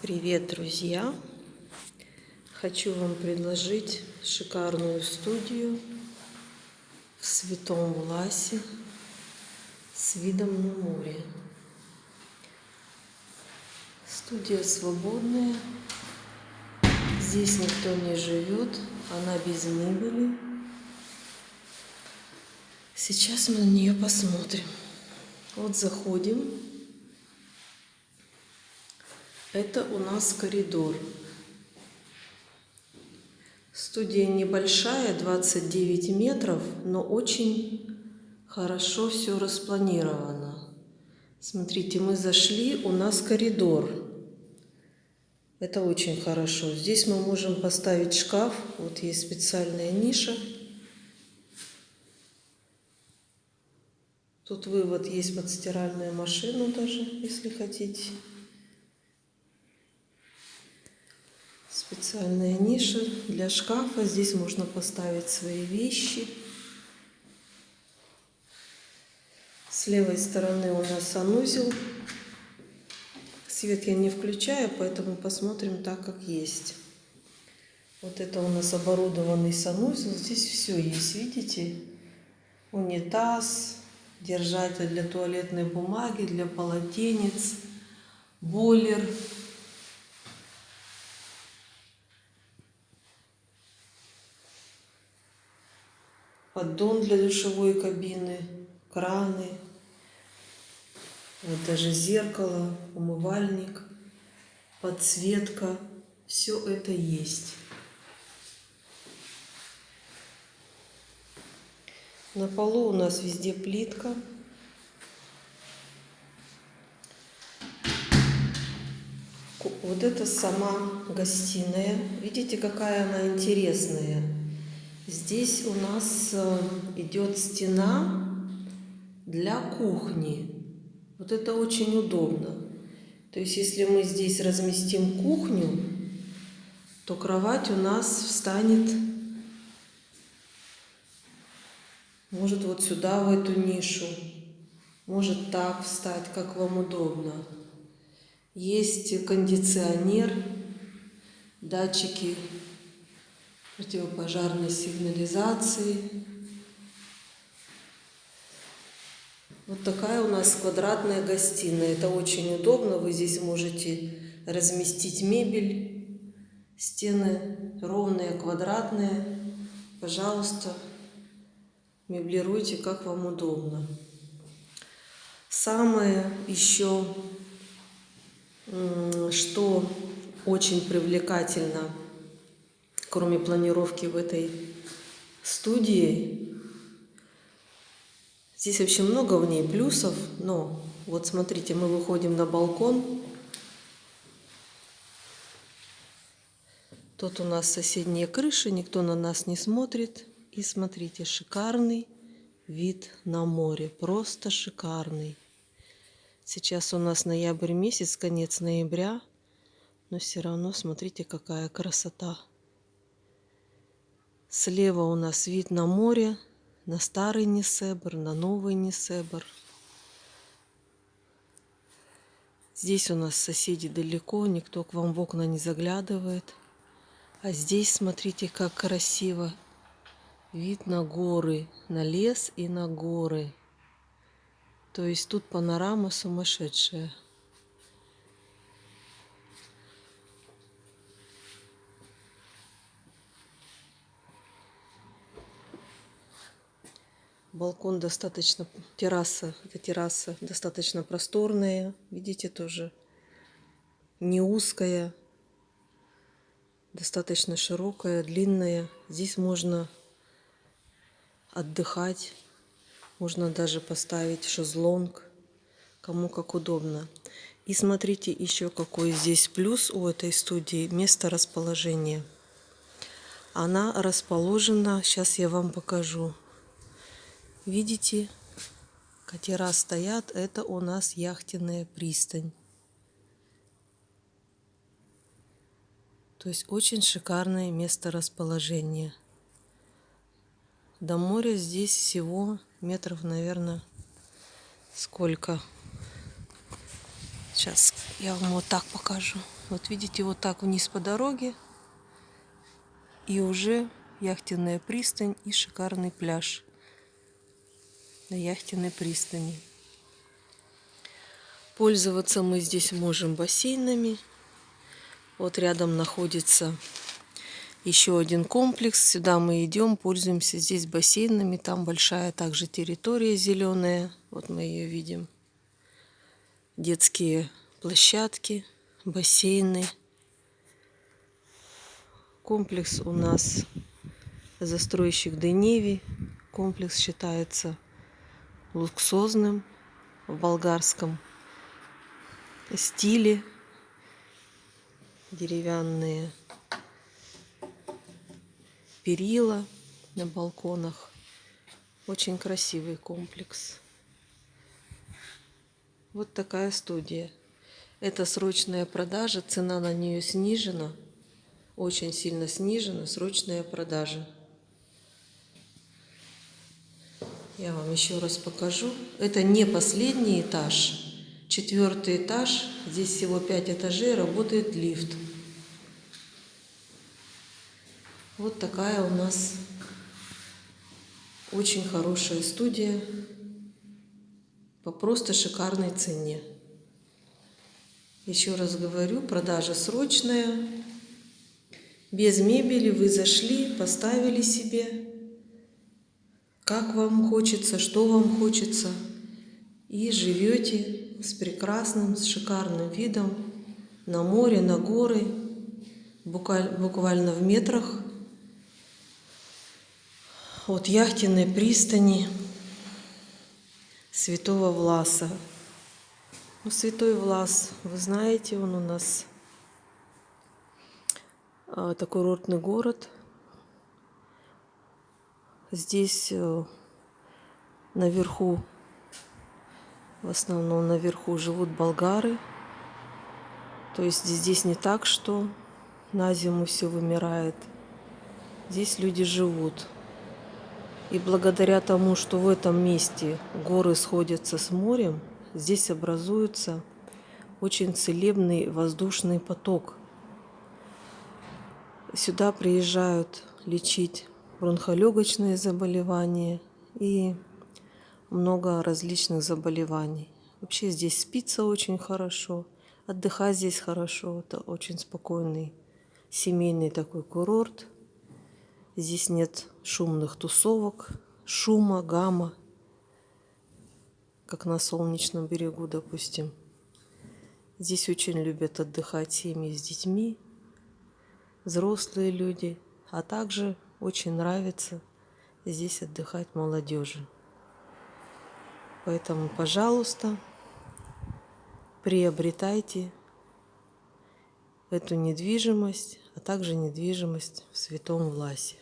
Привет, друзья! Хочу вам предложить шикарную студию в Святом Власе с видом на море. Студия свободная, здесь никто не живет, она без мебели. Сейчас мы на нее посмотрим. Вот заходим. Это у нас коридор. Студия небольшая, 29 метров, но очень хорошо все распланировано. Смотрите, мы зашли, у нас коридор. Это очень хорошо. Здесь мы можем поставить шкаф. Вот есть специальная ниша. Тут вывод есть под стиральную машину даже, если хотите. Специальная ниша для шкафа. Здесь можно поставить свои вещи. С левой стороны у нас санузел. Свет я не включаю, поэтому посмотрим так, как есть. Вот это у нас оборудованный санузел. Здесь все есть, видите? Унитаз, держатель для туалетной бумаги, для полотенец, бойлер. Поддон для душевой кабины, краны. Вот даже зеркало, умывальник, подсветка. Все это есть. На полу у нас везде плитка. Вот это сама гостиная. Видите, какая она интересная. Здесь у нас идет стена для кухни. Вот это очень удобно. То есть, если мы здесь разместим кухню, то кровать у нас встанет, может, вот сюда, в эту нишу, может так встать, как вам удобно. Есть кондиционер, датчики противопожарной сигнализации. Вот такая у нас квадратная гостиная. Это очень удобно. Вы здесь можете разместить мебель. Стены ровные, квадратные. Пожалуйста, меблируйте, как вам удобно. Самое еще, что очень привлекательно, кроме планировки в этой студии, здесь вообще много в ней плюсов, но вот смотрите, мы выходим на балкон. Тут у нас соседние крыши, никто на нас не смотрит. И смотрите, шикарный вид на море, просто шикарный. Сейчас у нас ноябрь месяц, конец ноября, но все равно смотрите, какая красота. Слева у нас вид на море, на старый Несебр, на новый Несебр. Здесь у нас соседи далеко, никто к вам в окна не заглядывает. А здесь смотрите, как красиво. Вид на горы, на лес и на горы. То есть тут панорама сумасшедшая. Балкон достаточно, терраса достаточно просторная. Видите, тоже не узкая, достаточно широкая, длинная. Здесь можно отдыхать, можно даже поставить шезлонг, кому как удобно. И смотрите еще какой здесь плюс у этой студии: место расположения. Она расположена, сейчас я вам покажу. Видите, катера стоят, это у нас яхтенная пристань. То есть очень шикарное место расположения. До моря здесь всего метров, наверное, сколько? Сейчас я вам вот так покажу. Вот видите, вот так вниз по дороге. И уже яхтенная пристань и шикарный пляж на яхтенной пристани. Пользоваться мы здесь можем бассейнами. Вот рядом находится еще один комплекс. Сюда мы идем, пользуемся здесь бассейнами. Там большая также территория зеленая. Вот мы ее видим. Детские площадки, бассейны. Комплекс у нас застройщик Деневи. Комплекс считается луксозным в болгарском стиле. Деревянные перила на балконах. Очень красивый комплекс. Вот такая студия. Это срочная продажа. Цена на нее снижена. Очень сильно снижена. Срочная продажа. Я вам еще раз покажу. Это не последний этаж. 4-й этаж. Здесь всего 5 этажей. Работает лифт. Вот такая у нас очень хорошая студия по просто шикарной цене. Еще раз говорю, продажа срочная. Без мебели вы зашли, поставили себе, как вам хочется, что вам хочется. И живете с прекрасным, с шикарным видом на море, на горы, буквально в метрах от яхтенной пристани Святого Власа. Ну, Святой Влас, вы знаете, он у нас это курортный город. Здесь наверху, в основном наверху живут болгары. То есть здесь не так, что на зиму все вымирает. Здесь люди живут. И благодаря тому, что в этом месте горы сходятся с морем, здесь образуется очень целебный воздушный поток. Сюда приезжают лечить бронхолегочные заболевания и много различных заболеваний. Вообще здесь спится очень хорошо, отдыхать здесь хорошо. Это очень спокойный семейный такой курорт. Здесь нет шумных тусовок, шума, гамма, как на Солнечном берегу, допустим. Здесь очень любят отдыхать семьи с детьми, взрослые люди, а также очень нравится здесь отдыхать молодежи. Поэтому, пожалуйста, приобретайте эту недвижимость, а также недвижимость в Святом Власе.